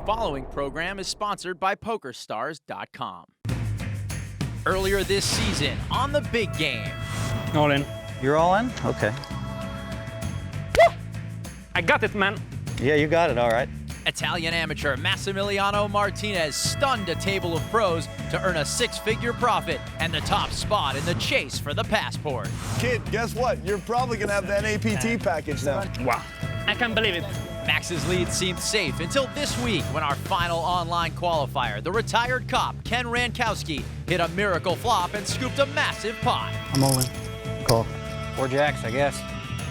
following program is sponsored by PokerStars.com. Earlier this season on the Big Game. All in. You're all in? Okay. Woo! I got it, man. Yeah, you got it, all right. Italian amateur Massimiliano Martinez stunned a table of pros to earn a six-figure profit and the top spot in the chase for the passport. Kid, guess what? You're probably gonna have that APT package now. Wow. I can't believe it. Max's lead seemed safe until this week when our final online qualifier, the retired cop Ken Rankowski, hit a miracle flop and scooped a massive pot. I'm all in. Call. 4 jacks, I guess.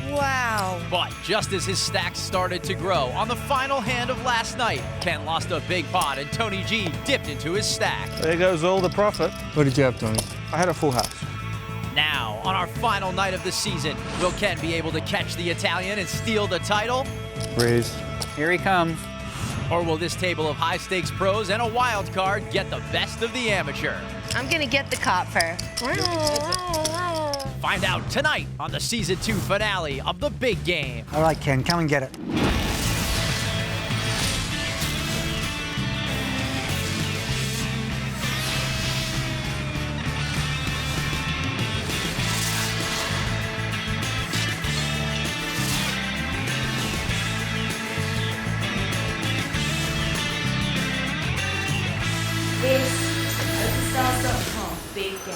Wow. But just as his stacks started to grow, on the final hand of last night, Ken lost a big pot and Tony G dipped into his stack. There goes all the profit. What did you have, Tony? I had a full house. Now, on our final night of the season, will Ken be able to catch the Italian and steal the title? Raise. Here he comes. Or will this table of high-stakes pros and a wild card get the best of the amateur? I'm gonna get the copper. Find out tonight on the Season 2 finale of The Big Game. All right, Ken, come and get it. This is PokerStars.com Big Game.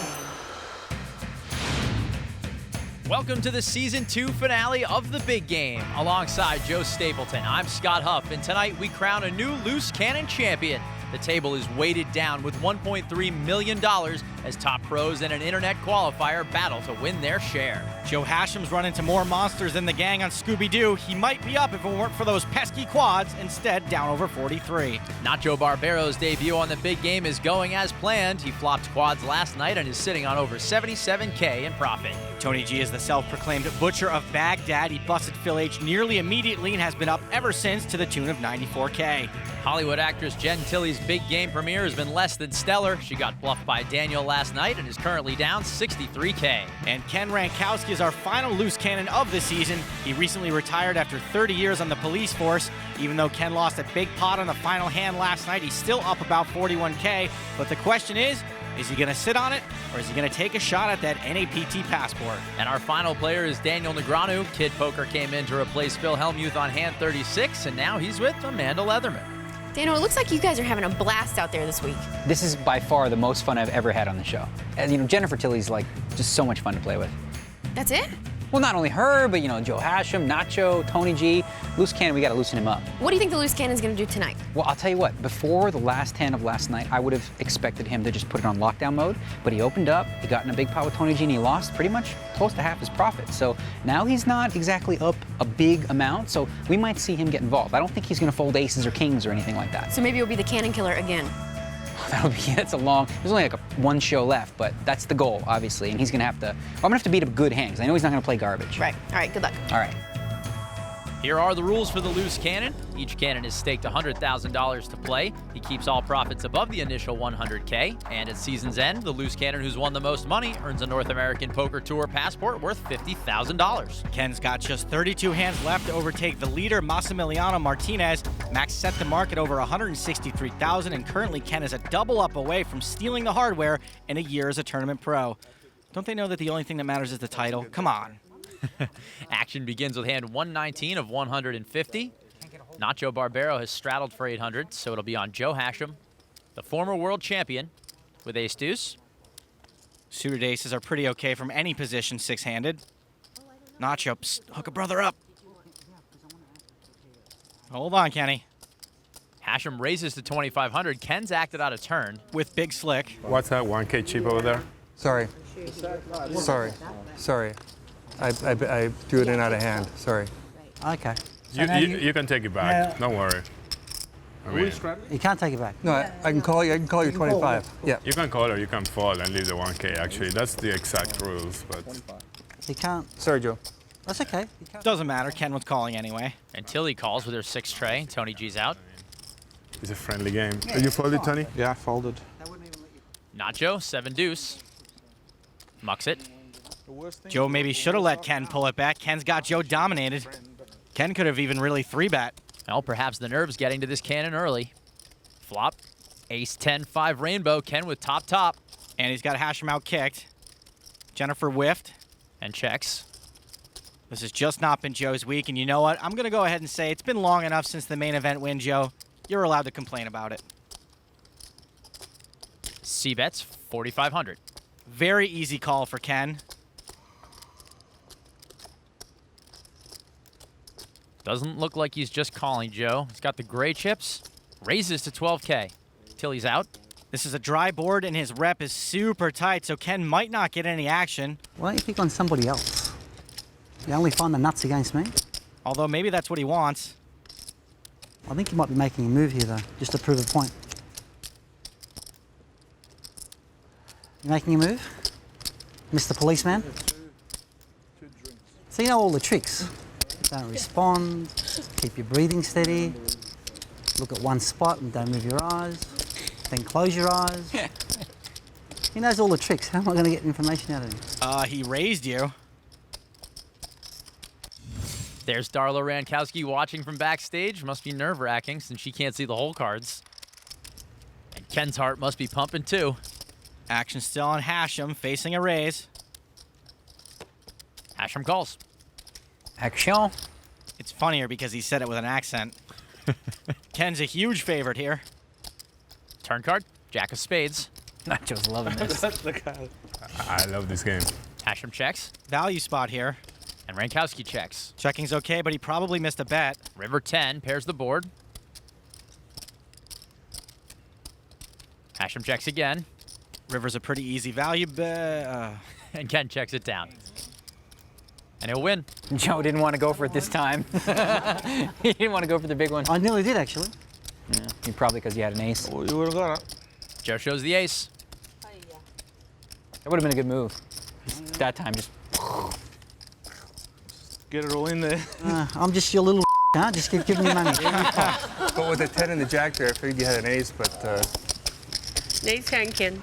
Welcome to the Season 2 finale of The Big Game. Alongside Joe Stapleton, I'm Scott Huff, and tonight we crown a new loose cannon champion. The table is weighted down with $1.3 million as top pros and an internet qualifier battle to win their share. Joe Hachem's run into more monsters than the gang on Scooby-Doo. He might be up if it weren't for those pesky quads, instead down over 43. Nacho Barbero's debut on the Big Game is going as planned. He flopped quads last night and is sitting on over $77K in profit. Tony G is the self-proclaimed butcher of Baghdad. He busted Phil H nearly immediately and has been up ever since to the tune of 94K. Hollywood actress Jen Tilly's Big Game premiere has been less than stellar. She got bluffed by Daniel last night and is currently down 63K. And Ken Rankowski is our final loose cannon of the season. He recently retired after 30 years on the police force. Even though Ken lost a big pot on the final hand last night, he's still up about 41K. But the question is he going to sit on it, or is he going to take a shot at that NAPT passport? And our final player is Daniel Negreanu. Kid Poker came in to replace Phil Hellmuth on hand 36, and now he's with Amanda Leatherman. Daniel, it looks like you guys are having a blast out there this week. This is by far the most fun I've ever had on the show. And, Jennifer Tilly's like just so much fun to play with. That's it? Well, not only her, but, Joe Hachem, Nacho, Tony G. Loose cannon, we got to loosen him up. What do you think the loose cannon's going to do tonight? Well, I'll tell you what, before the last hand of last night, I would have expected him to just put it on lockdown mode, but he opened up, he got in a big pot with Tony G, and he lost pretty much close to half his profit. So now he's not exactly up a big amount, so we might see him get involved. I don't think he's going to fold aces or kings or anything like that. So maybe it'll be the cannon killer again. That's a long, there's only like one show left, but that's the goal, obviously, and he's going to have to, I'm going to have to beat a good hand, because I know he's not going to play garbage. Right. All right, good luck. All right. Here are the rules for the loose cannon. Each cannon is staked $100,000 to play. He keeps all profits above the initial $100K. And at season's end, the loose cannon who's won the most money earns a North American Poker Tour passport worth $50,000. Ken's got just 32 hands left to overtake the leader, Massimiliano Martinez. Max set the mark at over $163,000, and currently Ken is a double up away from stealing the hardware in a year as a tournament pro. Don't they know that the only thing that matters is the title? Come on. Action begins with hand 119 of 150. Nacho Barbero has straddled for 800, so it'll be on Joe Hachem, the former world champion, with ace-deuce. Suited aces are pretty okay from any position six-handed. Nacho, psst, hook a brother up. Hold on, Kenny. Hachem raises to 2,500. Ken's acted out of turn. With Big Slick. What's that 1K chip over there? Sorry. I threw it in out of hand. Sorry. Okay. You can take it back. Don't worry. I mean, You can't take it back. No, I can call you. I can call you 25. Yeah. you can call or you can fold and leave the 1K. Actually, that's the exact rules. But You can't. Sorry, Joe. That's okay. Doesn't matter. Ken was calling anyway. And Tilly calls with her 6 tray. Tony G's out. it's a friendly game. Are you folded, Tony? Yeah, folded. Nacho, 7 deuce. Mucks it. Joe maybe should have let Ken pull it back. Ken's got Joe dominated. Ken could have even really 3-bet. Well, perhaps the nerves getting to this cannon early. Flop. Ace 10-5 rainbow. Ken with top. And he's got Hachem out kicked. Jennifer whiffed. And checks. This has just not been Joe's week, and you know what? I'm going to go ahead and say it's been long enough since the main event win, Joe. You're allowed to complain about it. C-bets 4,500. Very easy call for Ken. Doesn't look like he's just calling, Joe. He's got the gray chips. Raises to 12K. Tilly's out. This is a dry board, and his rep is super tight, so Ken might not get any action. Why don't you pick on somebody else? You only find the nuts against me? Although maybe that's what he wants. I think you might be making a move here, though, just to prove a point. You making a move? Mr. Policeman? So you know all the tricks. Don't respond, keep your breathing steady, look at one spot and don't move your eyes, then close your eyes. He knows all the tricks. How am I going to get information out of him? He raised you. There's Darla Rankowski watching from backstage. Must be nerve-wracking since she can't see the hole cards. And Ken's heart must be pumping too. Action still on Hachem, facing a raise. Hachem calls. Action. It's funnier because he said it with an accent. Ken's a huge favorite here. Turn card, Jack of Spades. Nacho's loving this. I love this game. Hachem checks. Value spot here. And Rankowski checks. Checking's okay, but he probably missed a bet. River 10 pairs the board. Hachem checks again. River's a pretty easy value bet. And Ken checks it down. And he'll win. Joe didn't want to go for it this time. He didn't want to go for the big one. I nearly did, actually. Yeah, probably because you had an ace. Oh, you would have got it. Joe shows the ace. That would have been a good move. That time, just... Get it all in there. I'm just your little huh? Just keep giving me money. But with the 10 and the jack there, I figured you had an ace, but... Nice turn, Ken.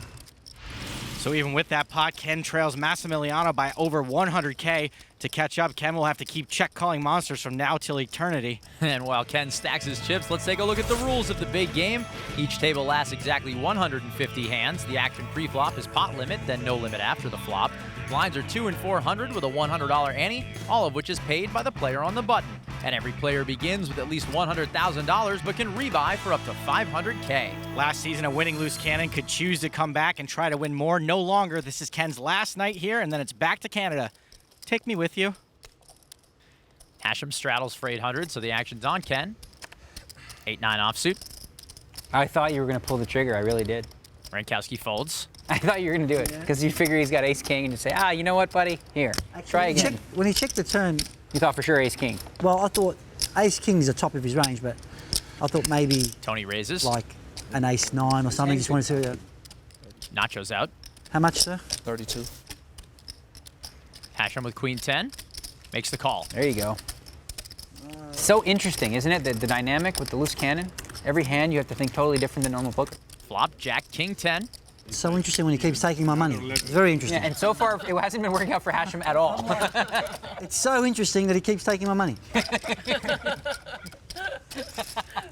So even with that pot, Ken trails Massimiliano by over 100K. To catch up, Ken will have to keep check-calling monsters from now till eternity. And while Ken stacks his chips, let's take a look at the rules of the big game. Each table lasts exactly 150 hands. The action pre-flop is pot limit, then no limit after the flop. Blinds are 2 and 400 with a $100 ante, all of which is paid by the player on the button. And every player begins with at least $100,000 but can rebuy for up to 500K. Last season, a winning loose cannon could choose to come back and try to win more. No longer. This is Ken's last night here, and then it's back to Canada. Take me with you. Hachem straddles for 800, so the action's on Ken. 8-9 offsuit. I thought you were going to pull the trigger. I really did. Rankowski folds. I thought you were going to do it because you figure he's got ace-king and you say, you know what, buddy? Here, try again. When he checked the turn, You thought for sure ace-king. well, I thought ace-king is the top of his range, but I thought maybe Tony raises. like an ace-9 or something. Just wanted to... Nacho's out. How much, sir? 32. Hachem with queen 10. Makes the call. There you go. So interesting, isn't it? The dynamic with the loose cannon. Every hand you have to think totally different than normal poker. Flop, Jack, King 10. It's so interesting when he keeps taking my money. It's very interesting. Yeah, and so far it hasn't been working out for Hachem at all. It's so interesting that he keeps taking my money.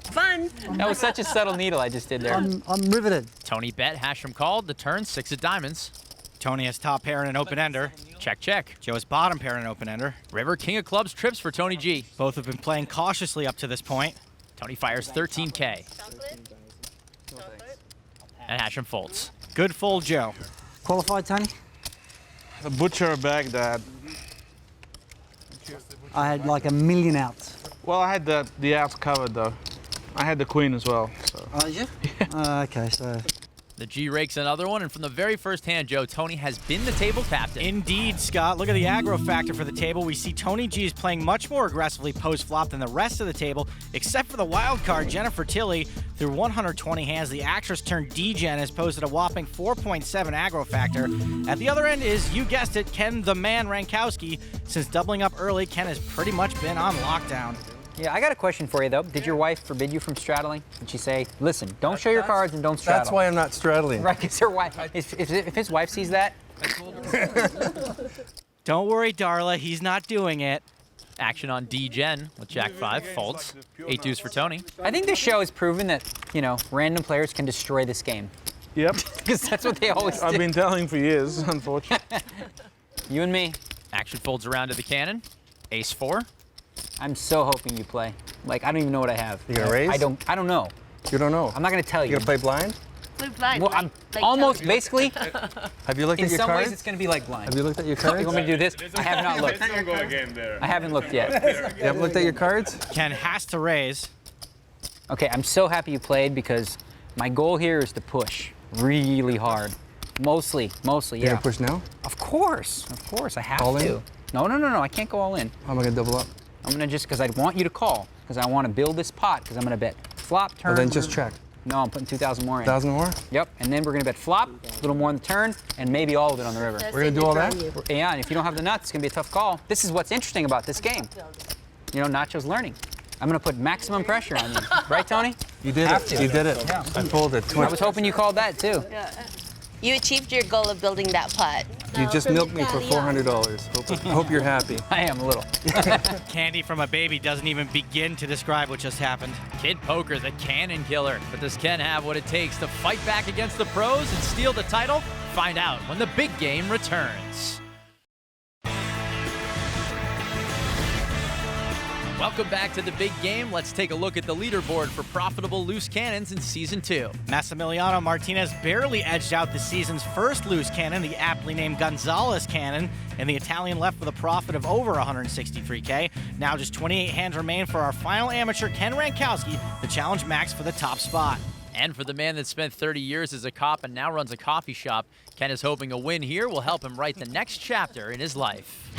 Fun. That was such a subtle needle I just did there. I'm riveted. Tony bet, Hachem called. The turn, 6 of diamonds. Tony has top pair and an open ender. Check, check. Joe has bottom pair and an open ender. River, King of clubs, trips for Tony G. Both have been playing cautiously up to this point. Tony fires 13K. And Hachem folds. Good fold, Joe. Qualified, Tony? The butcher Baghdad. I had like a million outs. Well, I had the outs covered though. I had the queen as well. So. Oh, did you? Okay, so... The G rakes another one, and from the very first hand, Joe, Tony has been the table captain. Indeed, Scott. Look at the aggro factor for the table. We see Tony G is playing much more aggressively post-flop than the rest of the table, except for the wild card, Jennifer Tilly. Through 120 hands, the actress turned D-Gen has posted a whopping 4.7 aggro factor. At the other end is, you guessed it, Ken the Man Rankowski. Since doubling up early, Ken has pretty much been on lockdown. Yeah, I got a question for you, though. Did your wife forbid you from straddling? Did she say, listen, don't show your cards and don't straddle? That's why I'm not straddling. Right, because her wife, if his wife sees that... Don't worry, Darla, he's not doing it. Action on D-Gen with Jack 5, folds. 8 deuce for Tony. I think this show has proven that, you know, random players can destroy this game. Yep. Because that's what they always do. I've been telling for years, unfortunately. You and me. Action folds around to the cannon. Ace 4. I'm so hoping you play. Like, I don't even know what I have. You gonna raise? I don't know. You don't know. I'm not gonna tell you. You gonna play blind? Blue blind. Well, I'm like almost, Tony. basically, Have you looked in at your some cards? ways it's gonna be like blind. Have you looked at your You cards? want me to do this? I have not looked. Don't go again there. I haven't looked yet. You haven't looked at your cards? Ken has to raise. Okay, I'm so happy you played because my goal here is to push really hard. Mostly, You yeah. gonna push now? Of course, I have All to. in? No, I can't go all in. How am I gonna double up? I'm gonna just, because I want you to call, because I want to build this pot, because I'm gonna bet flop, turn. Well, then just check. No, I'm putting 2,000 more in. 1,000 more? Yep, and then we're gonna bet flop, a little more on the turn, and maybe all of it on the river. We're gonna do all that? Yeah, and if you don't have the nuts, it's gonna be a tough call. This is what's interesting about this game. You know, Nacho's learning. I'm gonna put maximum pressure on you. Right, Tony? You did Have it. to. You did it. Yeah. I folded. I was hoping you called that too. You achieved your goal of building that pot. You just milked me for $400. Hope you're happy. I am a little. Candy from a baby doesn't even begin to describe what just happened. Kid Poker, the cannon killer. But does Ken have what it takes to fight back against the pros and steal the title? Find out when the big game returns. Welcome back to the big game. Let's take a look at the leaderboard for profitable loose cannons in Season 2. Massimiliano Martinez barely edged out the season's first loose cannon, the aptly named Gonzalez cannon, and the Italian left with a profit of over 163K. Now just 28 hands remain for our final amateur, Ken Rankowski, to challenge Max for the top spot. And for the man that spent 30 years as a cop and now runs a coffee shop, Ken is hoping a win here will help him write the next chapter in his life.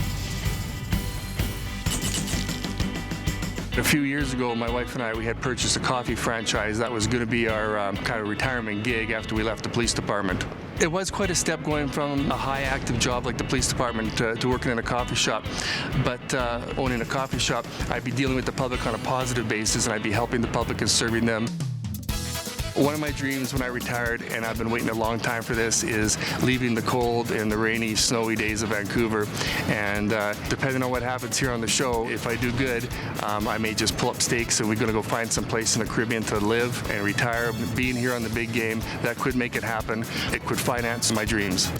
A few years ago, my wife and I, we had purchased a coffee franchise that was going to be our kind of retirement gig after we left the police department. It was quite a step going from a high active job like the police department to working in a coffee shop. But owning a coffee shop, I'd be dealing with the public on a positive basis, and I'd be helping the public and serving them. One of my dreams when I retired, and I've been waiting a long time for this, is leaving the cold and the rainy, snowy days of Vancouver. And depending on what happens here on the show, if I do good, I may just pull up stakes and we're going to go find some place in the Caribbean to live and retire. Being here on the big game, that could make it happen. It could finance my dreams.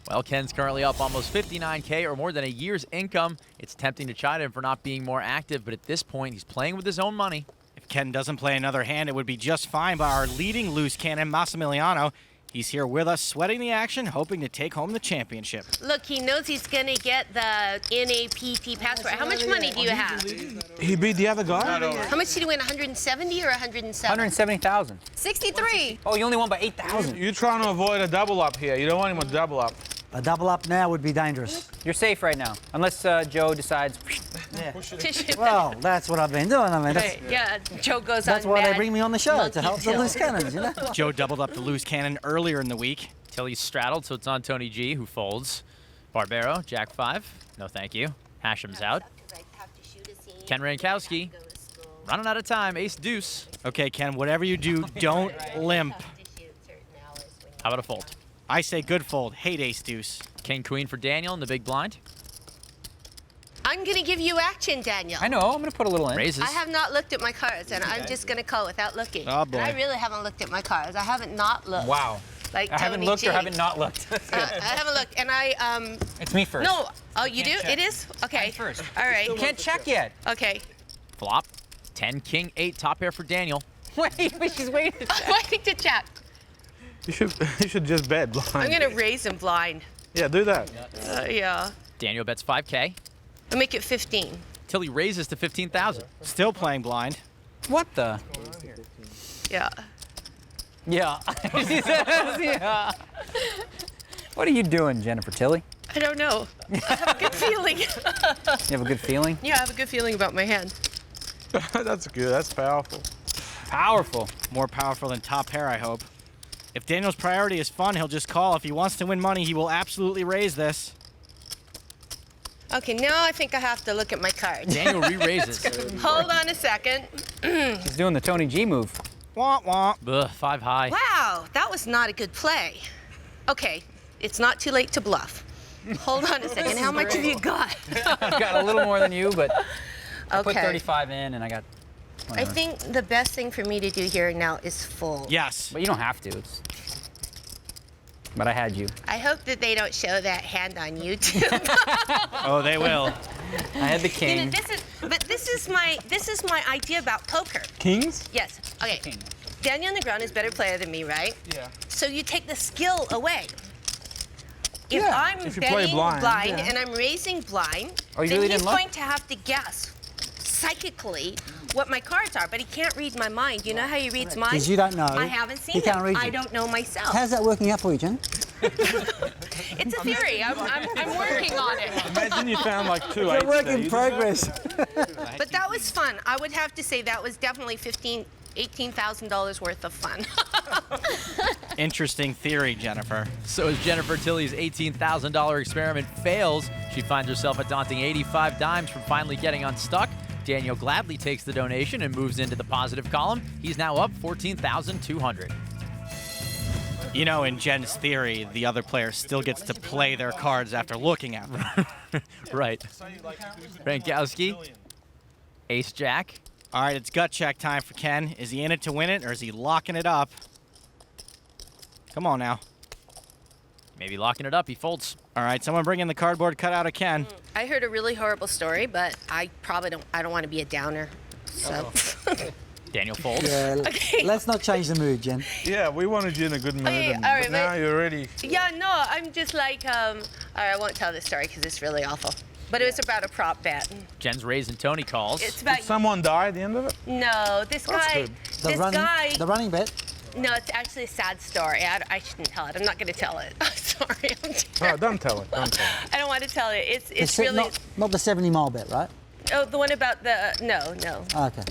Well, Ken's currently up almost 59K or more than a year's income. It's tempting to chide him for not being more active, but at this point, he's playing with his own money. If Ken doesn't play another hand, it would be just fine by our leading loose cannon, Massimiliano. He's here with us, sweating the action, hoping to take home the championship. Look, he knows he's gonna get the NAPT passport. How much money do you have? He beat the other guy? How much did he win? 170 or 107? 170,000. 63. Oh, you only won by 8,000. You're trying to avoid a double up here. You don't want him to double up. A double up now would be dangerous. You're safe right now, unless Joe decides. Yeah. Well, that's what I've been doing. I mean, that's, Yeah, Joe goes on that's why mad they bring me on the show, monkey to help the tilt. loose cannons, you know? Joe doubled up the loose cannon earlier in the week. Tilly's straddled, so it's on Tony G, who folds. Barbero, Jack 5. No thank you. Hachem's out. Ken Rankowski, running out of time. Ace deuce. Okay, Ken, whatever you do, don't limp. How about a fold? I say good fold. Hate ace deuce. King queen for Daniel in the big blind. I'm gonna give you action, Daniel. I know, I'm going to put a little in. Raises. I have not looked at my cards, and I'm just gonna call without looking. Oh, boy. And I really haven't looked at my cards. I haven't not looked. Wow. Like I haven't Tony looked G. or haven't not looked. I haven't looked, and I It's me first. No. Oh, you do? Can't check. It is? Okay. I'm first. All right. You can't check yet. Okay. Flop. 10, king, 8, top pair for Daniel. Wait, she's waiting. Waiting to check. You should just bet blind. I'm gonna raise him blind. Yeah, do that. Yeah. Daniel bets 5K. I'll make it 15. Tilly raises to 15,000. Still playing blind. What the? Yeah. Yeah. She says, yeah. What are you doing, Jennifer Tilly? I don't know. I have a good feeling. You have a good feeling? Yeah, I have a good feeling about my hand. That's good. That's powerful. Powerful. More powerful than top pair, I hope. If Daniel's priority is fun, he'll just call. If he wants to win money, he will absolutely raise this. Okay, now I think I have to look at my cards. Daniel re-raises. Hold on a second. She's doing the Tony G move. Wah, wah. Ugh, 5 high. Wow, that was not a good play. Okay, it's not too late to bluff. Hold on a second. How much have you got? I got a little more than you, but I put Okay. 35 in and I got I whatever. think the best thing for me to do here now is fold. Yes. But you don't have to. But I had you. I hope that they don't show that hand on YouTube. Oh, they will. I had the You know, king. this is my idea about poker. Kings? Yes. Okay. Daniel Negreanu is a better player than me, right? Yeah. So you take the skill away. If Yeah, I'm if you play betting blind, yeah. and I'm raising blind, Oh, you then really he's didn't look? going to have to guess psychically what my cards are, but he can't read my mind. You know how he reads mine? 'Cause you don't know. I haven't He seen can't it. read I you. don't know myself. How's that working out for you, Jen? It's a theory. I'm working on it. Imagine you found like 2 It's a work in progress. But that was fun. I would have to say that was definitely $18,000 worth of fun. Interesting theory, Jennifer. So as Jennifer Tilley's $18,000 experiment fails, she finds herself a daunting 85 dimes from finally getting unstuck. Daniel gladly takes the donation and moves into the positive column. He's now up 14,200. You know, in Jen's theory, the other player still gets to play their cards after looking at them. Right. Frankowski, ace jack. All right, it's gut check time for Ken. Is he in it to win it, or is he locking it up? Come on now. Maybe locking it up, he folds. All right, someone bring in the cardboard cutout of Ken. I heard a really horrible story, but I don't want to be a downer. So. Daniel folds. Yeah, Okay. let's not change the mood, Jen. Yeah, we wanted you in a good mood, Okay, and all right, but now but- you're already. Yeah, no, I'm just like, all right, I won't tell this story because it's really awful. But it was about a prop bet. Jen's raising Tony calls. It's about, Did someone die at the end of it? no, this guy, good. The running bet. no, it's actually a sad story. I shouldn't tell it. I'm not going to tell it. I'm sorry. No, don't tell it. Don't tell it. I don't want to tell it. It's The really, not the 70-mile bet, right? oh, the one about the, no. Okay.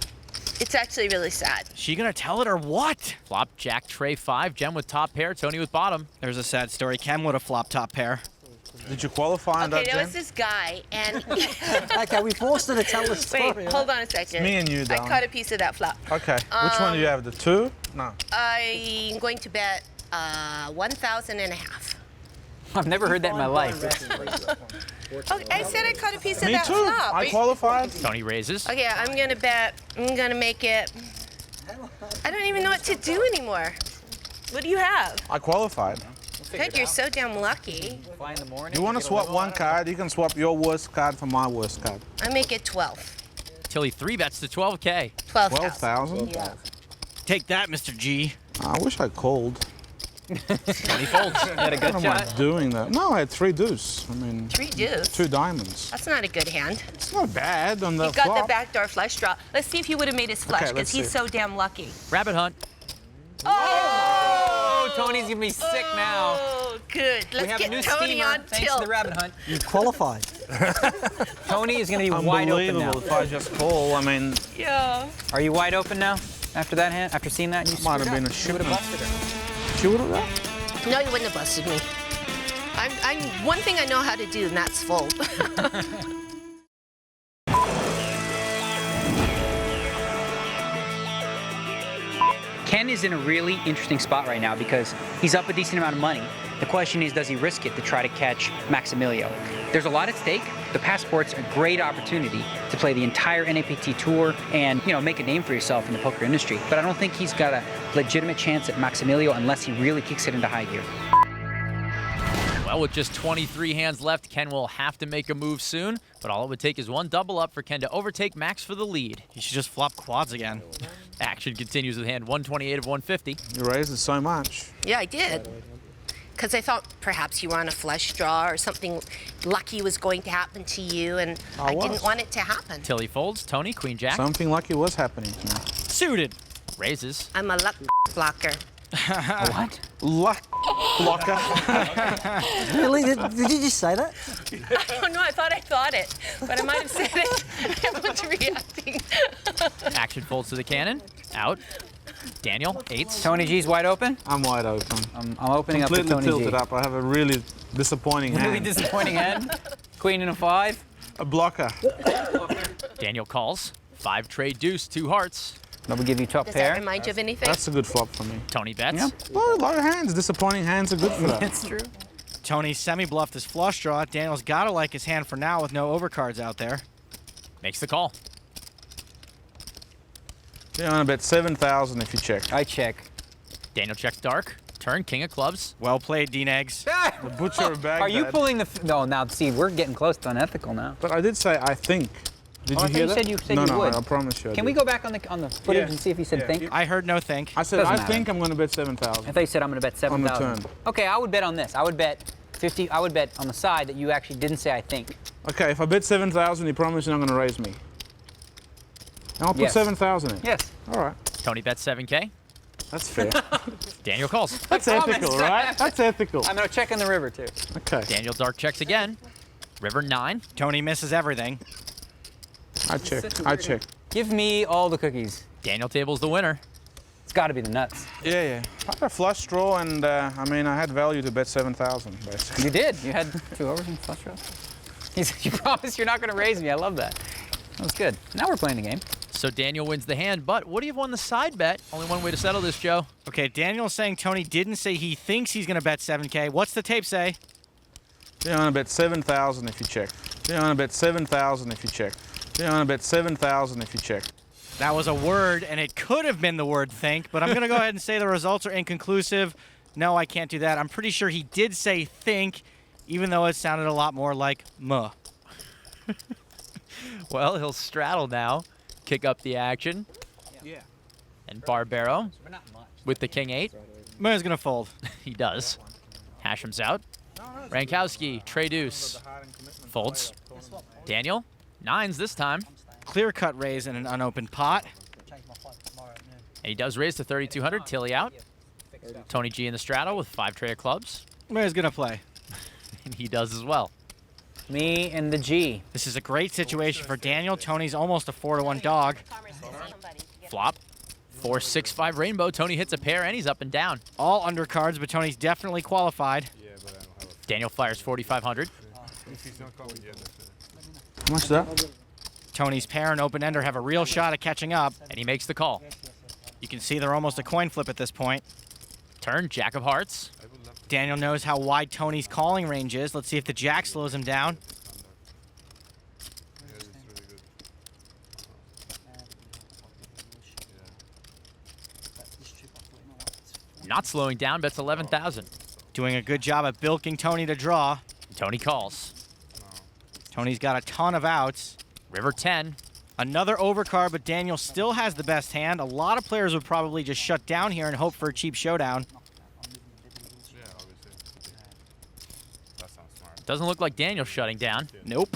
It's actually really sad. She gonna tell it or what? Flop jack tray 5, Jen with top pair, Tony with bottom. There's a sad story. Ken would have flopped top pair. Did you qualify on Okay, that, there Jen? was this guy, and Okay, we forced her to tell the story. wait, hold on a second. me and you, I darling. caught a piece of that flop. Okay. Which one do you have? The 2? No. I'm going to bet 1,000 and a half. I've never heard that in my life. Okay, I said I caught a piece of Me that too. flop. I qualified. Tony raises. Okay, I'm gonna make it. I don't even know what to do anymore. What do you have? I qualified. Good, you're so damn lucky. Fly in the morning. You want to swap one card? You can swap your worst card for my worst card. I make it 12. Tilly 3 bets to 12K. 12,000. 12,000. Yeah. Take that, Mr. G. I wish I called. Tony folds. You had a good What am I shot. doing that? No, I had 3 deuce. I mean, 3 deuce. 2 diamonds. That's not a good hand. It's not bad on the You got flop. the backdoor flush draw. Let's see if he would have made his flush, Okay, because let's he's see. so damn lucky. Rabbit hunt. Oh, Tony's gonna be sick now. Oh, good. We Let's have a new get Tony steamer on thanks tilt. to the rabbit hunt. You qualified. Tony is gonna be wide open now. Unbelievable if I just call. I mean, Yeah. Are you wide open now? After that hand, after seeing that, you Might have screwed been up. a You would have busted her. she would have. No, you wouldn't have busted me. I'm one thing I know how to do, and that's fold. Ken is in a really interesting spot right now because he's up a decent amount of money. The question is, does he risk it to try to catch Maximilio? There's a lot at stake. The passport's a great opportunity to play the entire NAPT tour and, you know, make a name for yourself in the poker industry. But I don't think he's got a legitimate chance at Maximilio unless he really kicks it into high gear. Well, with just 23 hands left, Ken will have to make a move soon, but all it would take is one double up for Ken to overtake Max for the lead. He should just flop quads again. Action continues with hand 128 of 150. You raised it so much. Yeah, I did. Because I thought perhaps you were on a flush draw or something lucky was going to happen to you, and I didn't want it to happen. Tilly folds, Tony, queen jack. Something lucky was happening to me. Suited. Raises. I'm a luck blocker. What? Luck blocker. Really? Did you just say that? I don't know, I thought it, but I might have said it. Everyone's reacting. Action folds to the cannon. Out. Daniel, eights. Tony G's wide open? I'm wide open. I'm opening Completely up to Tony tilted G. up. I have a really disappointing Really hand. disappointing hand. Queen and a 5. A blocker. Daniel calls. 5 trade deuce, 2 hearts. That would give you top Does pair. that remind you of anything? That's a good flop for me. Tony bets. Yeah. Well, a lot of hands. Disappointing hands are good for that. It's true. Tony semi-bluffed his flush draw. Daniel's got to like his hand for now with no overcards out there. Makes the call. Yeah, I'm gonna bet 7,000 if you check. I check. Daniel checks dark. Turn, king of clubs. Well played, D-Negs. The butcher of Baghdad. Are you pulling the... No, now, see, we're getting close to unethical now. But I did say I think. Did Oh, you I thought hear you that? said you said no, you no, would. I promise you. Can we go back on the footage and see if he said think? I heard no think. I said Doesn't I matter. think I'm gonna bet 7,000. I thought you said I'm going to bet 7,000. On the turn. Okay, I would bet on this. I would bet 50. I would bet on the side that you actually didn't say I think. Okay, if I bet 7,000, you promise you're not gonna raise me. And I'll put Yes. 7,000 in. Yes. All right. Tony bets 7K. That's fair. Daniel calls. That's ethical, right? That's ethical. I'm going to check in the river, too. Okay. Daniel dark checks again. River 9. Tony misses everything. I check. I check. Give me all the cookies. Daniel tables the winner. It's got to be the nuts. Yeah. I had a flush draw, and I mean, I had value to bet 7,000, basically. You did. You had 2 overs and flush draws. He said, you promise you're not going to raise me. I love that. That was good. Now we're playing the game. So Daniel wins the hand, but would he have won the side bet? Only one way to settle this, Joe. Okay, Daniel's saying Tony didn't say he thinks he's going to bet 7K. What's the tape say? Yeah, I'm gonna bet 7,000 if you check. Yeah, I'm gonna bet 7,000 if you check. Yeah, I'm gonna bet 7,000 if you check. That was a word, and it could have been the word think, but I'm going to go ahead and say the results are inconclusive. No, I can't do that. I'm pretty sure he did say think, even though it sounded a lot more like muh. Well, he'll straddle now, kick up the action. Yeah. And Barbero with the king 8. Muh's going to fold. He does. Hachem's out. Rankowski, Trey Deuce. Folds. Daniel, 9s this time. Clear-cut raise in an unopened pot. And he does raise to 3,200. Tilly out. Tony G in the straddle with 5 tray of clubs. Muh's going to play. And he does as well. Me and the G. This is a great situation for Daniel. Tony's almost a 4-to-1 dog. Flop. 4, 6, 5 rainbow. Tony hits a pair and he's up and down. All undercards, but Tony's definitely qualified. Daniel fires 4,500. How much is that? Tony's pair and open-ender have a real shot at catching up. And he makes the call. You can see they're almost a coin flip at this point. Turn, jack of hearts. Daniel knows how wide Tony's calling range is. Let's see if the jack slows him down. Not slowing down, bets 11,000. Doing a good job at bilking Tony to draw. Tony calls. Tony's got a ton of outs. River 10. Another overcard, but Daniel still has the best hand. A lot of players would probably just shut down here and hope for a cheap showdown. Doesn't look like Daniel's shutting down. Nope.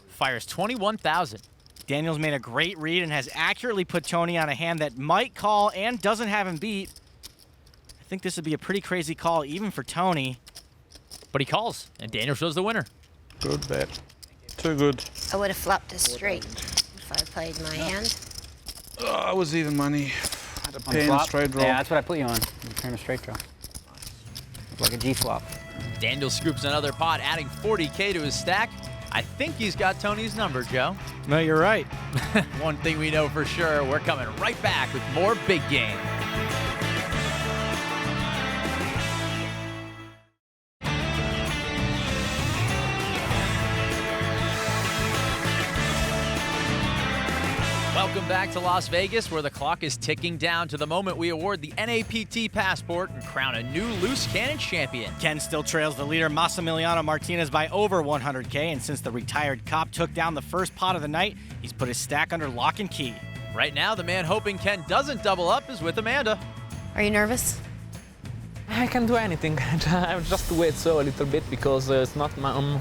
Fires 21,000. Daniel's made a great read and has accurately put Tony on a hand that might call and doesn't have him beat. I think this would be a pretty crazy call even for Tony. But he calls, and Daniel shows the winner. Good bet. Too good. I would have flopped a straight if I played my hand. Oh, it was even money. I had a On the pair and flop? straight draw. Yeah, that's what I put you on. You turn a straight draw. Like a G flop. Daniel scoops another pot, adding 40K to his stack. I think he's got Tony's number, Joe. No, you're right. One thing we know for sure, we're coming right back with more Big Game. Welcome back to Las Vegas, where the clock is ticking down to the moment we award the NAPT passport and crown a new loose cannon champion. Ken still trails the leader, Massimiliano Martinez, by over 100K, and since the retired cop took down the first pot of the night, he's put his stack under lock and key. Right now, the man hoping Ken doesn't double up is with Amanda. Are you nervous? I can do anything. I just wait so a little bit because it's not my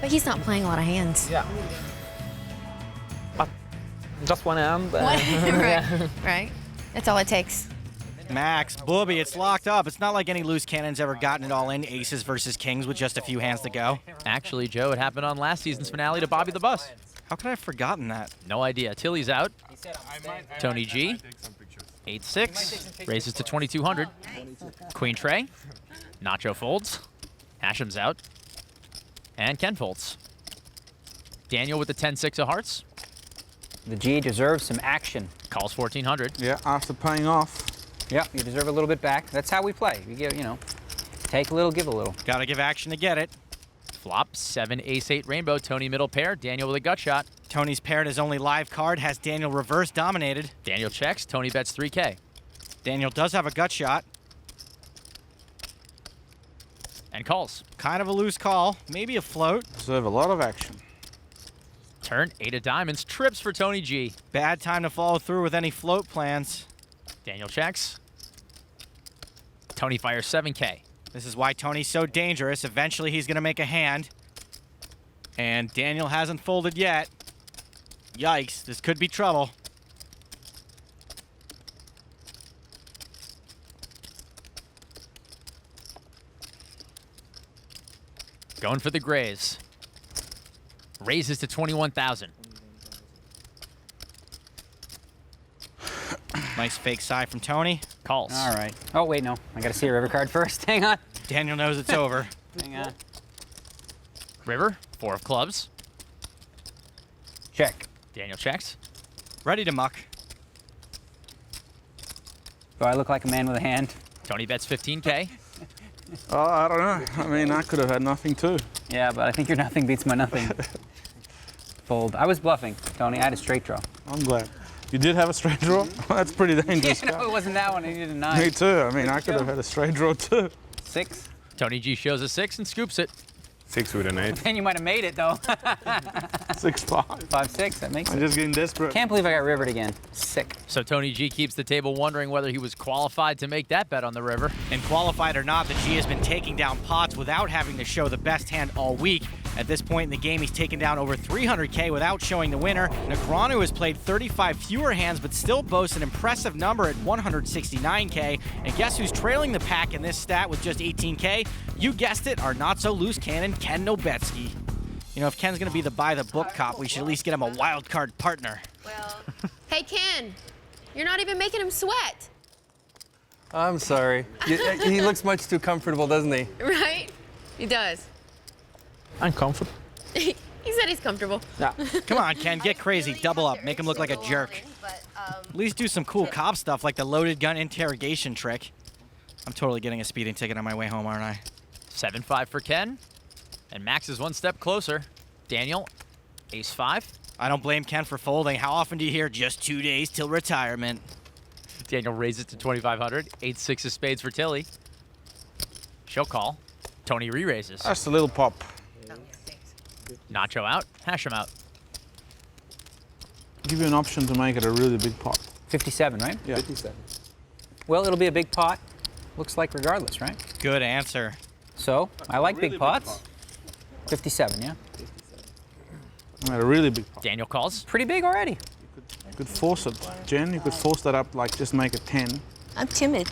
But he's not playing a lot of hands. Yeah. But just one hand. Right. Right. That's all it takes. Max, Booby, it's locked up. It's not like any loose cannon's ever gotten it all in, aces versus kings with just a few hands to go. Actually, Joe, it happened on last season's finale to Bobby the Bus. How could I have forgotten that? No idea. Tilly's out. Tony G. 8-6. Raises to 2,200. Queen Trey. Nacho folds. Hachem's out. And Ken folds. Daniel with the 10-6 of hearts. The G deserves some action. Calls 1,400. Yeah, after paying off. Yeah, you deserve a little bit back. That's how we play. We get, you know, Take a little, give a little. Gotta give action to get it. Flop, 7, ace, 8, rainbow. Tony middle pair. Daniel with a gut shot. Tony's paired his only live card, has Daniel reverse dominated. Daniel checks. Tony bets 3K. Daniel does have a gut shot. And calls. Kind of a loose call. Maybe a float. Deserve a lot of action. Turn, 8 of diamonds. Trips for Tony G. Bad time to follow through with any float plans. Daniel checks. Tony fires 7K. This is why Tony's so dangerous. Eventually, he's going to make a hand. And Daniel hasn't folded yet. Yikes, this could be trouble. Going for the grays. Raises to 21,000. Nice fake side from Tony. Calls. All right. Oh, wait, no. I got to see a river card first. Hang on. Daniel knows it's over. Hang on. River, 4 of clubs. Check. Daniel checks. Ready to muck. Do I look like a man with a hand? Tony bets 15K. Oh, I don't know. I mean, I could have had nothing too. Yeah, but I think your nothing beats my nothing. Fold. I was bluffing, Tony. I had a straight draw. I'm glad. You did have a straight draw? That's pretty dangerous. Yeah, no, it wasn't that one. I needed a 9. Me too. I mean, I could have had a straight draw too. 6. Tony G shows a 6 and scoops it. 6 with an 8. Then you might have made it, though. 6-5. 5-6, that makes I'm it. just getting desperate. Can't believe I got rivered again. Sick. So Tony G keeps the table wondering whether he was qualified to make that bet on the river. And qualified or not, the G has been taking down pots without having to show the best hand all week. At this point in the game, he's taken down over 300K without showing the winner. Negreanu has played 35 fewer hands, but still boasts an impressive number at 169K. And guess who's trailing the pack in this stat with just 18K? You guessed it, our not-so-loose cannon, Ken Nobetsky. You know, if Ken's going to be the by-the-book cop, we should at least get him a wild card partner. Well, hey, Ken, you're not even making him sweat. I'm sorry. He looks much too comfortable, doesn't he? Right? He does. I'm comfortable. He said he's comfortable. Yeah. Come on, Ken, get crazy. Double up. Make him look like a jerk. At least do some cool cop stuff like the loaded gun interrogation trick. I'm totally getting a speeding ticket on my way home, aren't I? 7-5 for Ken. And Max is one step closer. Daniel, ace-5. I don't blame Ken for folding. How often do you hear just 2 days till retirement? Daniel raises to 2,500. 8-6 of spades for Tilly. She'll call. Tony re-raises. Just a little pop. Nacho out. Hachem out. Give you an option to make it a really big pot. 57, right? Yeah. 57. Well, it'll be a big pot. Looks like regardless, right? Good answer. So, I like big pots. 57, yeah? I made a really big pot. Daniel calls. Pretty big already. You could force it. Jen, you could force that up, like just make it 10. I'm timid.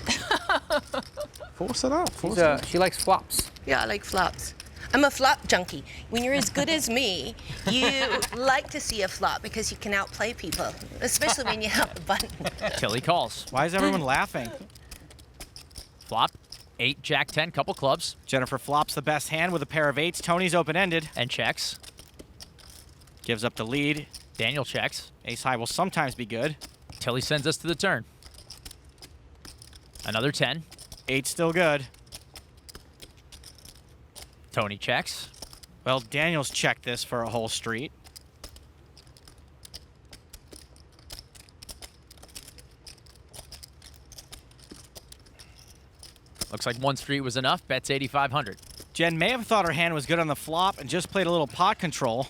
Force it up. Force it up. She likes flops. Yeah, I like flops. I'm a flop junkie. When you're as good as me, you like to see a flop because you can outplay people, especially when you have the button. Tilly calls. Why is everyone laughing? Flop. 8, Jack 10, couple clubs. Jennifer flops the best hand with a pair of 8s. Tony's open-ended. And checks. Gives up the lead. Daniel checks. Ace high will sometimes be good. Tilly sends us to the turn. Another 10. 8 still good. Tony checks. Well, Daniel's checked this for a whole street. Looks like one street was enough. Bets 8,500. Jen may have thought her hand was good on the flop and just played a little pot control.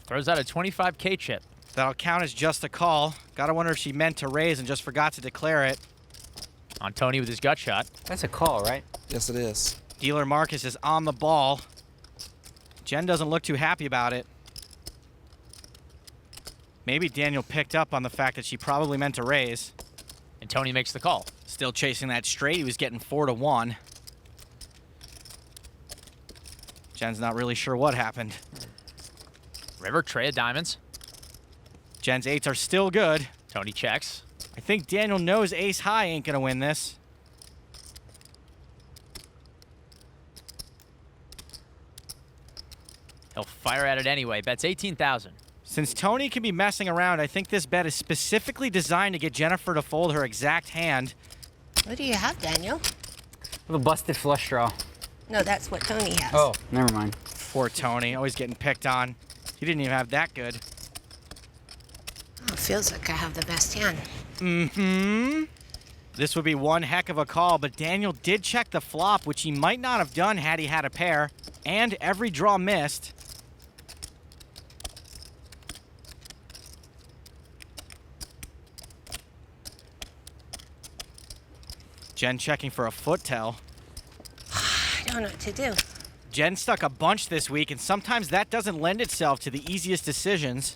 Throws out a 25K chip. That'll count as just a call. Gotta wonder if she meant to raise and just forgot to declare it. On Tony with his gut shot. That's a call, right? Yes, it is. Dealer Marcus is on the ball. Jen doesn't look too happy about it. Maybe Daniel picked up on the fact that she probably meant to raise. And Tony makes the call. Still chasing that straight. He was getting 4-1. Jen's not really sure what happened. River, tray of diamonds. Jen's 8s are still good. Tony checks. I think Daniel knows ace high ain't gonna win this. He'll fire at it anyway. Bets 18,000. Since Tony can be messing around, I think this bet is specifically designed to get Jennifer to fold her exact hand. What do you have, Daniel? I have a busted flush draw. No, that's what Tony has. Oh, never mind. Poor Tony, always getting picked on. He didn't even have that good. Oh, feels like I have the best hand. Mm-hmm. This would be one heck of a call, but Daniel did check the flop, which he might not have done had he had a pair, and every draw missed. Jen checking for a foot tell. I don't know what to do. Jen stuck a bunch this week, and sometimes that doesn't lend itself to the easiest decisions.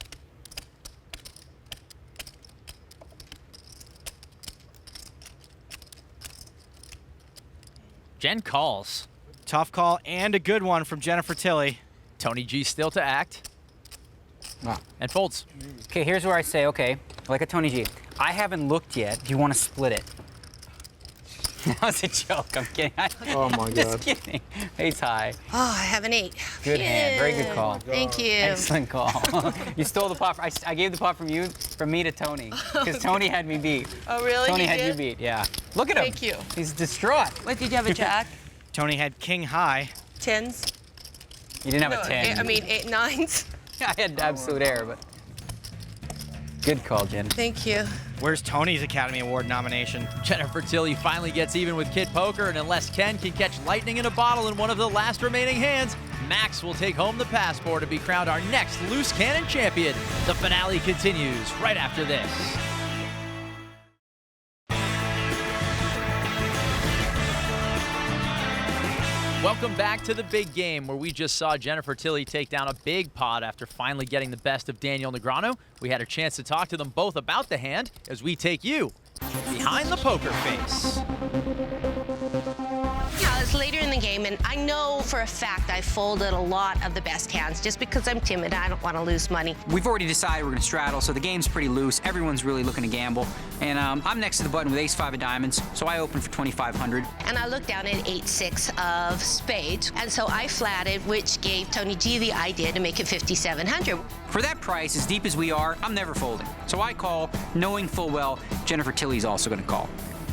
Jen calls. Tough call and a good one from Jennifer Tilly. Tony G still to act. Wow. And folds. Okay, here's where I say, okay, like a Tony G. I haven't looked yet. Do you want to split it? That was a joke. I'm kidding. Oh my God. Just kidding. Ace high. Oh, I have an 8. Good hand. Very good call. Thank you. Excellent call. You stole the pot. I gave the pot from me to Tony, because Tony had me beat. Oh, really? Tony You had did? you beat. Yeah. Look at him. Thank you. He's distraught. What, did you have a jack? Tony had king high. 10s? You didn't have a 10. I mean, 8, 9s. I had absolute error, but good call, Jen. Thank you. Where's Tony's Academy Award nomination? Jennifer Tilly finally gets even with Kid Poker, and unless Ken can catch lightning in a bottle in one of the last remaining hands, Max will take home the passport to be crowned our next loose cannon champion. The finale continues right after this. Welcome back to the big game, where we just saw Jennifer Tilly take down a big pot after finally getting the best of Daniel Negreanu. We had a chance to talk to them both about the hand as we take you behind the poker face. Yeah, it's later in the game, and I know for a fact I folded a lot of the best hands just because I'm timid. I don't want to lose money. We've already decided we're going to straddle, so the game's pretty loose. Everyone's really looking to gamble. And I'm next to the button with ace-5 of diamonds, so I open for 2,500. And I looked down at 8-6 of spades, and so I flatted, which gave Tony G the idea to make it 5,700. For that price, as deep as we are, I'm never folding. So I call, knowing full well Jennifer Tilly's also going to call.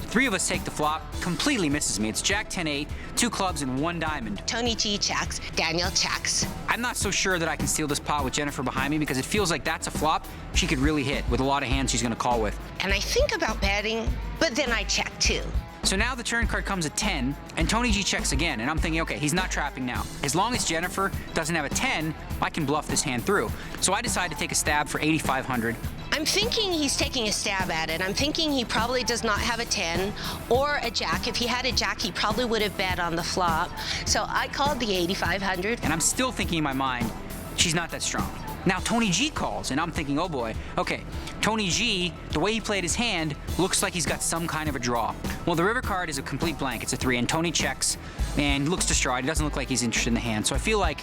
3 of us take the flop, completely misses me. It's Jack 10-8, 2 clubs and 1 diamond. Tony G checks, Daniel checks. I'm not so sure that I can steal this pot with Jennifer behind me, because it feels like that's a flop she could really hit with a lot of hands she's going to call with. And I think about betting, but then I check too. So now the turn card comes at 10, and Tony G checks again, and I'm thinking, okay, he's not trapping now. As long as Jennifer doesn't have a 10, I can bluff this hand through. So I decide to take a stab for 8,500. I'm thinking he's taking a stab at it. I'm thinking he probably does not have a 10 or a jack. If he had a jack, he probably would have bet on the flop. So I called the 8,500. And I'm still thinking in my mind, she's not that strong. Now Tony G calls, and I'm thinking, oh boy, okay, Tony G, the way he played his hand, looks like he's got some kind of a draw. Well, the river card is a complete blank. It's a 3, and Tony checks and looks distraught. He doesn't look like he's interested in the hand. So I feel like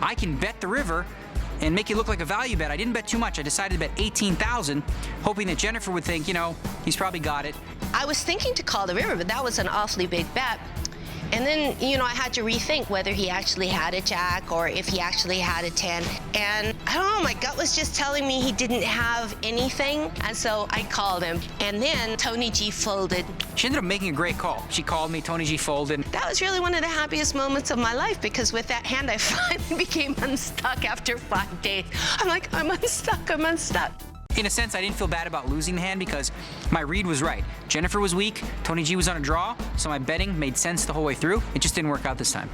I can bet the river and make it look like a value bet. I didn't bet too much. I decided to bet 18,000, hoping that Jennifer would think, you know, he's probably got it. I was thinking to call the river, but that was an awfully big bet. And then, you know, I had to rethink whether he actually had a jack or if he actually had a 10. And I don't know, my gut was just telling me he didn't have anything. And so I called him. And then Tony G folded. She ended up making a great call. She called me, Tony G folded. That was really one of the happiest moments of my life, because with that hand, I finally became unstuck after 5 days. I'm like, I'm unstuck, I'm unstuck. In a sense, I didn't feel bad about losing the hand because my read was right. Jennifer was weak, Tony G was on a draw, so my betting made sense the whole way through. It just didn't work out this time.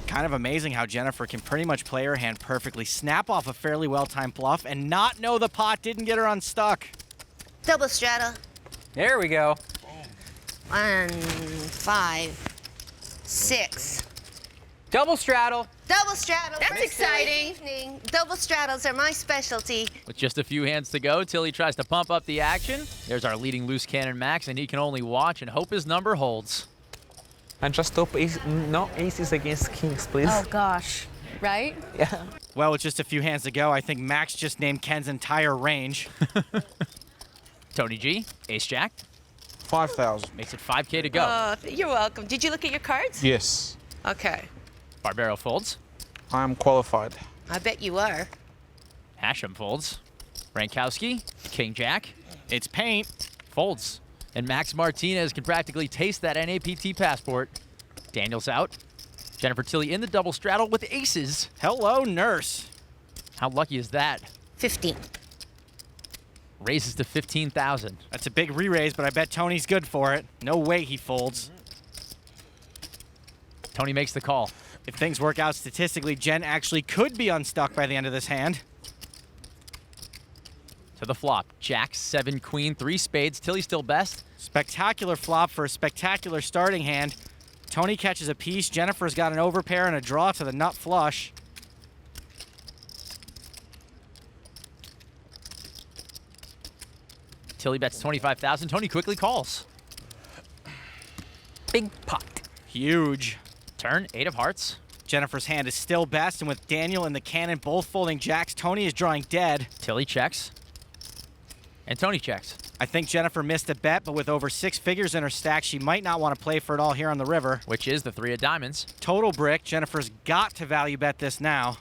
Kind of amazing how Jennifer can pretty much play her hand perfectly, snap off a fairly well-timed bluff, and not know the pot didn't get her unstuck. Double straddle. There we go. 1, 5, 6. Double straddle. Double straddle. That's exciting. Double straddles are my specialty. With just a few hands to go, Tilly tries to pump up the action. There's our leading loose cannon Max, and he can only watch and hope his number holds. And just hope no aces against kings, please. Oh gosh, right? Yeah. Well, with just a few hands to go, I think Max just named Ken's entire range. Tony G, ace jack. 5,000. Makes it 5K to go. You're welcome. Did you look at your cards? Yes. Okay. Barbero folds. I'm qualified. I bet you are. Hachem folds. Rankowski, king-jack. It's paint. Folds. And Max Martinez can practically taste that NAPT passport. Daniel's out. Jennifer Tilly in the double straddle with aces. Hello, nurse. How lucky is that? 15. Raises to 15,000. That's a big re-raise, but I bet Tony's good for it. No way he folds. Tony makes the call. If things work out statistically, Jen actually could be unstuck by the end of this hand. To the flop. Jack, 7, queen, 3 spades. Tilly still best. Spectacular flop for a spectacular starting hand. Tony catches a piece. Jennifer's got an overpair and a draw to the nut flush. Tilly bets 25,000. Tony quickly calls. Big pot. Huge. Turn, 8 of hearts. Jennifer's hand is still best, and with Daniel and the cannon both folding jacks, Tony is drawing dead. Tilly checks. And Tony checks. I think Jennifer missed a bet, but with over 6 figures in her stack, she might not want to play for it all here on the river. Which is the 3 of diamonds. Total brick. Jennifer's got to value bet this now.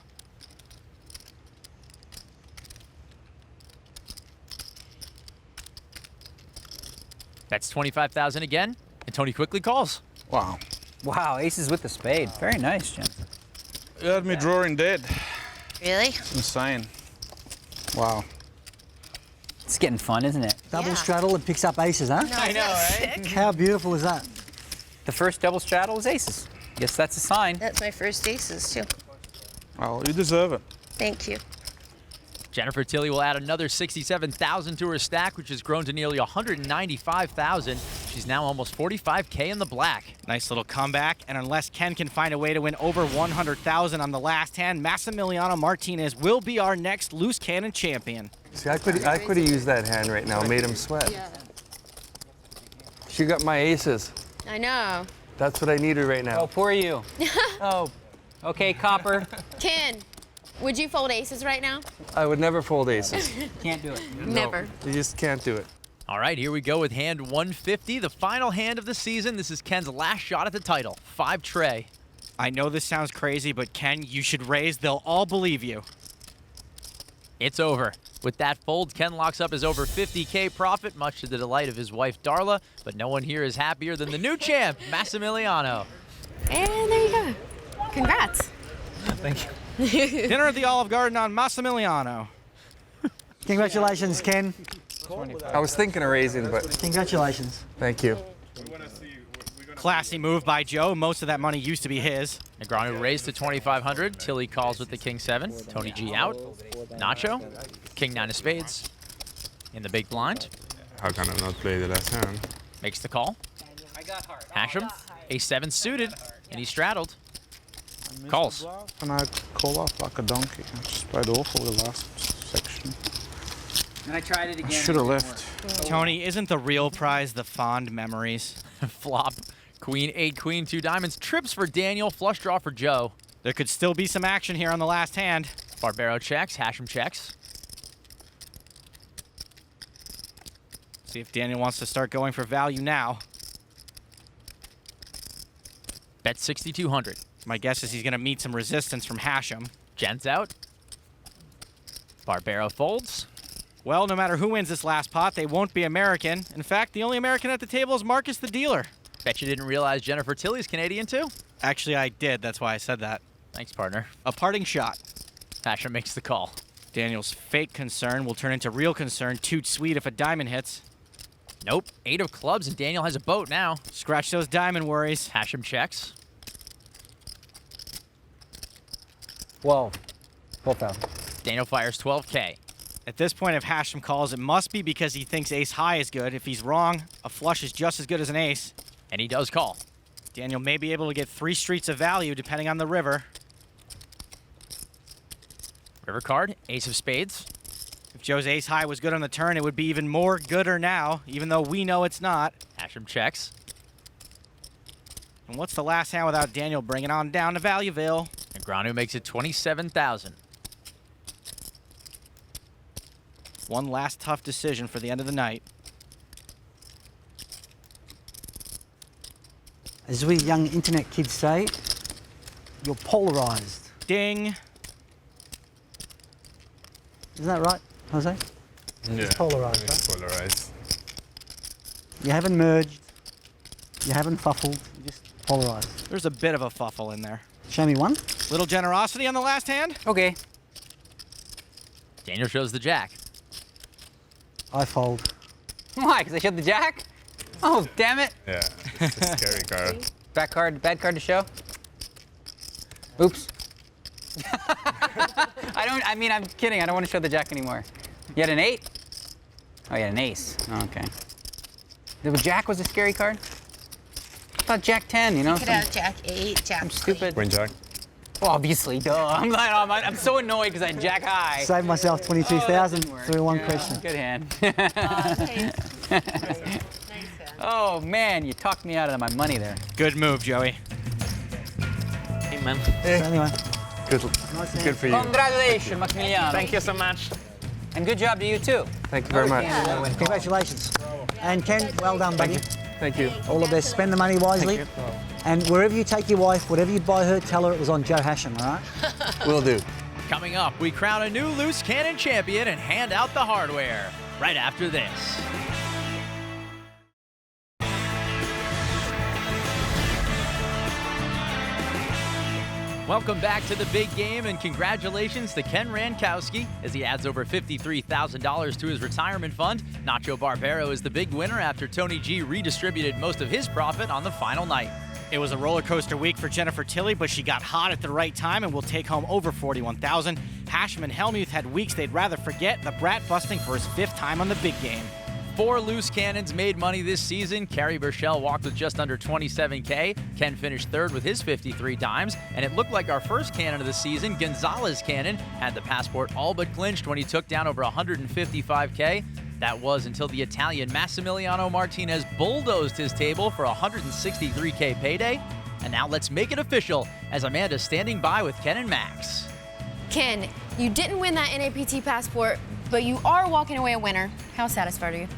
That's 25,000 again, and Tony quickly calls. Wow. Wow, aces with the spade. Very nice, Jen. You had me drawing dead. Really? It's insane. Wow. It's getting fun, isn't it? Double straddle and picks up aces, huh? I know, right? How beautiful is that? The first double straddle is aces. Guess that's a sign. That's my first aces, too. Well, you deserve it. Thank you. Jennifer Tilly will add another 67,000 to her stack, which has grown to nearly 195,000. She's now almost 45K in the black. Nice little comeback, and unless Ken can find a way to win over 100,000 on the last hand, Massimiliano Martinez will be our next loose cannon champion. See, I could have used that hand right now, made him sweat. Yeah. She got my aces. I know. That's what I needed right now. Oh, poor you. Oh, okay, Copper. Ken, would you fold aces right now? I would never fold aces. Can't do it. Never. You just can't do it. All right, here we go with hand 150, the final hand of the season. This is Ken's last shot at the title. 5 tray. I know this sounds crazy, but Ken, you should raise. They'll all believe you. It's over. With that fold, Ken locks up his over 50K profit, much to the delight of his wife, Darla. But no one here is happier than the new champ, Massimiliano. And there you go. Congrats. Thank you. Dinner at the Olive Garden on Massimiliano. Congratulations, Ken. I was thinking of raising, but Congratulations. thank you. Classy move by Joe. Most of that money used to be his. Negreanu raised to 2,500. Tilly calls with the king 7. Tony G out. Nacho, king 9 of spades. In the big blind. How can I not play the last hand? Makes the call. Hachem, ace 7 suited, and he straddled. Calls. And I call up like a donkey. I just played awful the last section. And I tried it again. Should have left. Tony, isn't the real prize the fond memories? Flop. Queen 8, queen 2 diamonds. Trips for Daniel. Flush draw for Joe. There could still be some action here on the last hand. Barbero checks. Hachem checks. See if Daniel wants to start going for value now. Bet 6,200. My guess is he's going to meet some resistance from Hachem. Jen's out. Barbero folds. Well, no matter who wins this last pot, they won't be American. In fact, the only American at the table is Marcus the dealer. Bet you didn't realize Jennifer Tilly's Canadian too? Actually, I did. That's why I said that. Thanks, partner. A parting shot. Hachem makes the call. Daniel's fake concern will turn into real concern. Toot sweet if a diamond hits. Nope. 8 of clubs, and Daniel has a boat now. Scratch those diamond worries. Hachem checks. 12. 12,000. Daniel fires 12K. At this point, if Hachem calls, it must be because he thinks ace high is good. If he's wrong, a flush is just as good as an ace. And he does call. Daniel may be able to get 3 streets of value depending on the river. River card, ace of spades. If Joe's ace high was good on the turn, it would be even more gooder now, even though we know it's not. Hachem checks. And what's the last hand without Daniel bringing on down to Valueville? Negreanu makes it 27,000. One last tough decision for the end of the night. As we young internet kids say, You're polarized. Ding. Isn't that right, Jose? Yeah. It's polarized, It's right? polarized. You haven't merged. You haven't fuffled. You're just polarized. There's a bit of a fuffle in there. Show me one. Little generosity on the last hand. Okay. Daniel shows the jack. I fold. Why? Because I showed the jack? Oh, damn it. Yeah, it's a scary card. Bad card to show. Oops. I mean, I'm kidding. I don't want to show the jack anymore. You had an 8? Oh, you had an ace. Oh, okay. The jack was a scary card? I thought jack 10, you know? You could have jack 8, jack I'm stupid. Queen jack. Well, obviously, duh. I'm so annoyed because I had jack high. Saved myself 22,000 through one question. Good hand. Oh, man, you talked me out of my money there. Good move, Joey. Hey, man. Anyway. Good for you. Congratulations, Maximiliano. Thank you so much. And good job to you, too. Thank you very much. Congratulations. And Ken, well done, buddy. Thank you. All the best. Spend the money wisely. And wherever you take your wife, whatever you buy her, tell her it was on Joe Hachem, all right? Will do. Coming up, we crown a new loose cannon champion and hand out the hardware. Right after this. Welcome back to the big game, and congratulations to Ken Rankowski as he adds over $53,000 to his retirement fund. Nacho Barbero is the big winner after Tony G redistributed most of his profit on the final night. It was a roller coaster week for Jennifer Tilly, but she got hot at the right time and will take home over $41,000. Hachem and Helmuth had weeks they'd rather forget, the brat busting for his 5th time on the big game. 4 loose cannons made money this season. Carrie Burchell walked with just under $27K. Ken finished 3rd with his 53 dimes. And it looked like our first cannon of the season, Gonzalez Cannon, had the passport all but clinched when he took down over $155K. That was until the Italian Massimiliano Martinez bulldozed his table for a $163K payday. And now let's make it official as Amanda's standing by with Ken and Max. Ken, you didn't win that NAPT passport, but you are walking away a winner. How satisfied are you?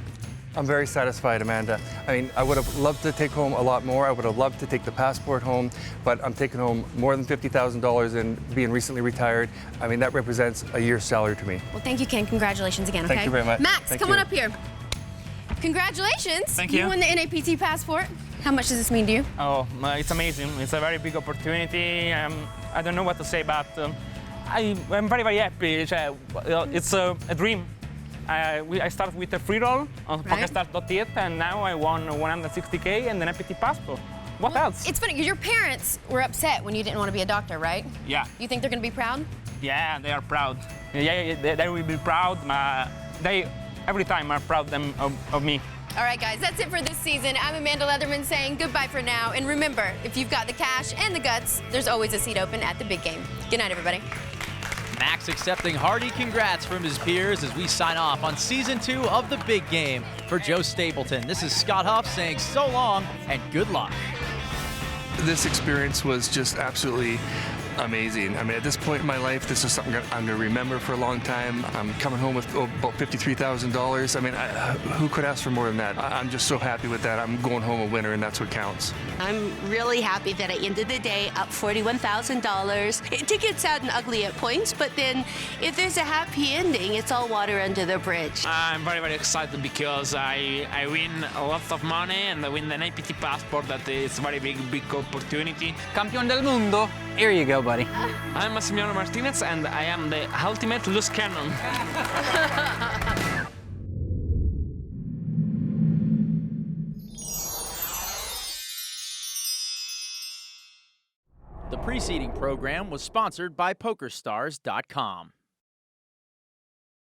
I'm very satisfied, Amanda. I mean, I would have loved to take home a lot more. I would have loved to take the passport home, but I'm taking home more than $50,000 and being recently retired. I mean, that represents a year's salary to me. Well, thank you, Ken. Congratulations again, okay? Thank you very much. Max, Thank come you. on up here. Congratulations. Thank you. You won the NAPT passport. How much does this mean to you? Oh, it's amazing. It's a very big opportunity. I don't know what to say, but I'm very, very happy. It's a dream. I started with a free roll on PokerStars.it, and now I won 160K and an NAPT passport. What else? It's funny, your parents were upset when you didn't want to be a doctor, right? Yeah. You think they're going to be proud? Yeah, they are proud. Yeah, they will be proud. They every time are proud of me. All right, guys, that's it for this season. I'm Amanda Leatherman saying goodbye for now. And remember, if you've got the cash and the guts, there's always a seat open at the big game. Good night, everybody. Max accepting hearty congrats from his peers as we sign off on Season 2 of The Big Game. For Joe Stapleton, this is Scott Huff saying so long and good luck. This experience was just absolutely amazing. I mean, at this point in my life, this is something I'm going to remember for a long time. I'm coming home with about $53,000. I mean, who could ask for more than that? I'm just so happy with that. I'm going home a winner, and that's what counts. I'm really happy that at the end of the day, up $41,000. It gets sad and ugly at points, but then if there's a happy ending, it's all water under the bridge. I'm very, very excited because I win a lot of money and I win the NAPT passport. That is a very big opportunity. Campeón del mundo. Here you go, buddy. I'm Massimiliano Martinez and I am the ultimate loose cannon. The preceding program was sponsored by PokerStars.com.